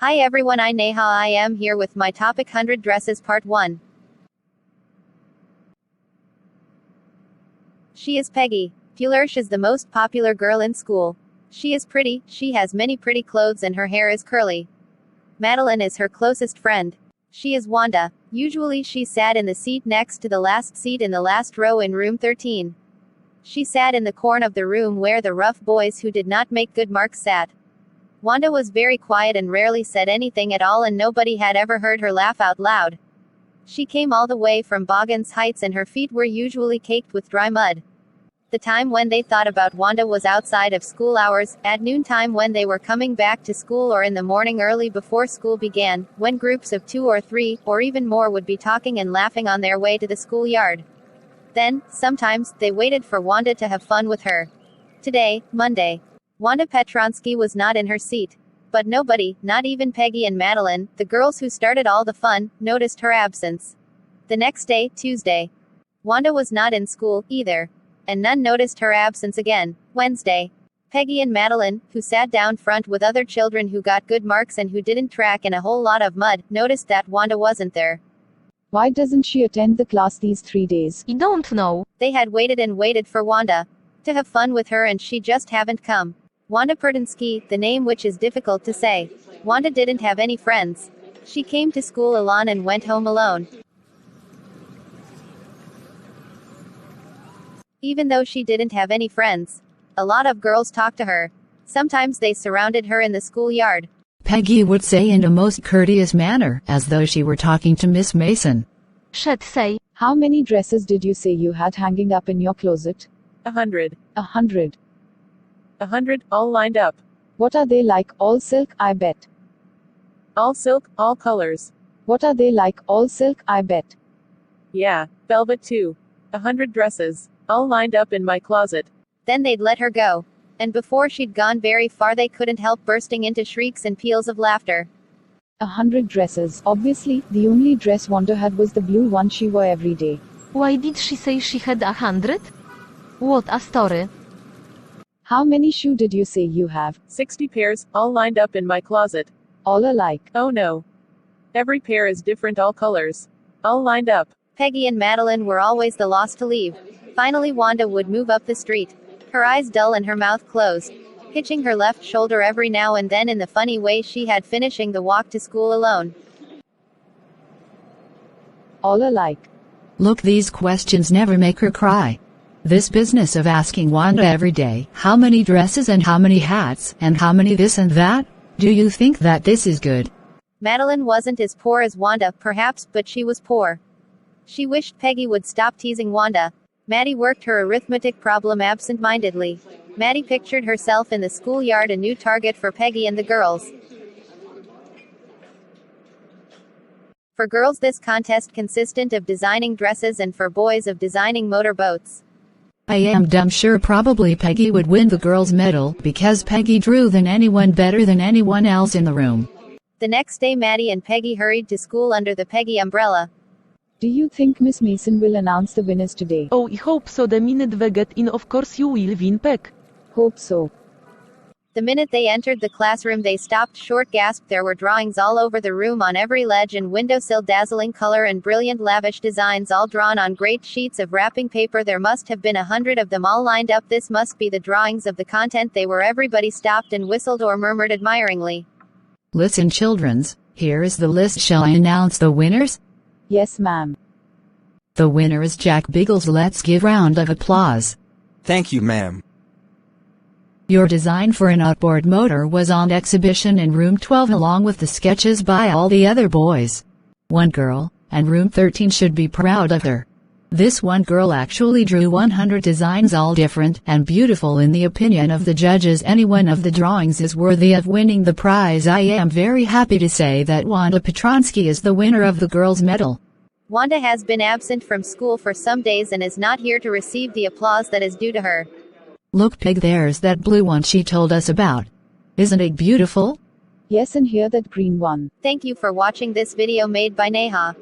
Hi everyone, I Neha. I am here with my topic 100 dresses part 1. She is Peggy. Flourish is the most popular girl in school. She is pretty, she has many pretty clothes and her hair is curly. Madeline is her closest friend. She is Wanda. Usually she sat in the seat next to the last seat in the last row in room 13. She sat in the corner of the room where the rough boys who did not make good marks sat. Wanda was very quiet and rarely said anything at all, and nobody had ever heard her laugh out loud. She came all the way from Boggan's Heights and her feet were usually caked with dry mud. The time when they thought about Wanda was outside of school hours, at noontime when they were coming back to school, or in the morning early before school began, when groups of 2 or 3, or even more would be talking and laughing on their way to the schoolyard. Then, sometimes, they waited for Wanda to have fun with her. Today, Monday, Wanda Petronsky was not in her seat. But nobody, not even Peggy and Madeline, the girls who started all the fun, noticed her absence. The next day, Tuesday, Wanda was not in school, either. And none noticed her absence again. Wednesday, Peggy and Madeline, who sat down front with other children who got good marks and who didn't track in a whole lot of mud, noticed that Wanda wasn't there. Why doesn't she attend the class these 3 days? I don't know. They had waited and waited for Wanda to have fun with her, and she just haven't come. Wanda Pertinsky, the name which is difficult to say. Wanda didn't have any friends. She came to school alone and went home alone. Even though she didn't have any friends, a lot of girls talked to her. Sometimes they surrounded her in the schoolyard. Peggy would say in a most courteous manner, as though she were talking to Miss Mason. She'd say, How many dresses did you say you had hanging up in your closet? 100. 100. 100, all lined up. What are they like? All silk, I bet. All silk, all colors. What are they like? All silk, I bet. Yeah, velvet too. 100 dresses, all lined up in my closet. Then they'd let her go. And before she'd gone very far, they couldn't help bursting into shrieks and peals of laughter. 100 dresses. Obviously, the only dress Wanda had was the blue one she wore every day. why did she say she had 100? What a story. How many shoes did you say you have? 60 pairs, all lined up in my closet. All alike. Oh no. Every pair is different, all colors. All lined up. Peggy and Madeline were always the last to leave. Finally Wanda would move up the street. Her eyes dull and her mouth closed, hitching her left shoulder every now and then in the funny way she had, finishing the walk to school alone. All alike. Look, these questions never make her cry. This business of asking Wanda every day, how many dresses and how many hats, and how many this and that? Do you think that this is good? Madeline wasn't as poor as Wanda, perhaps, but she was poor. She wished Peggy would stop teasing Wanda. Maddie worked her arithmetic problem absent-mindedly. Maddie pictured herself in the schoolyard, a new target for Peggy and the girls. For girls, this contest consisted of designing dresses, and for boys of designing motorboats. I am damn sure probably Peggy would win the girls' medal, because Peggy drew than anyone, better than anyone else in the room. The next day Maddie and Peggy hurried to school under the Peggy umbrella. Do you think Miss Mason will announce the winners today? Oh, I hope so. The minute we get in, of course you will win, Peg. Hope so. The minute they entered the classroom they stopped short, gasped. There were drawings all over the room, on every ledge and windowsill, dazzling color and brilliant lavish designs, all drawn on great sheets of wrapping paper. There must have been 100 of them, all lined up. This must be the drawings of the content they were. Everybody stopped and whistled or murmured admiringly. Listen, childrens, here is the list. Shall I announce the winners? Yes, ma'am. The winner is Jack Biggles. Let's give round of applause. Thank you, ma'am. Your design for an outboard motor was on exhibition in room 12 along with the sketches by all the other boys. One girl, and room 13 should be proud of her. This one girl actually drew 100 designs, all different and beautiful in the opinion of the judges. Any one of the drawings is worthy of winning the prize. I am very happy to say that Wanda Petronsky is the winner of the girls' medal. Wanda has been absent from school for some days and is not here to receive the applause that is due to her. Look, Peg, there's that blue one she told us about. Isn't it beautiful? Yes, and here that green one. Thank you for watching this video made by Neha.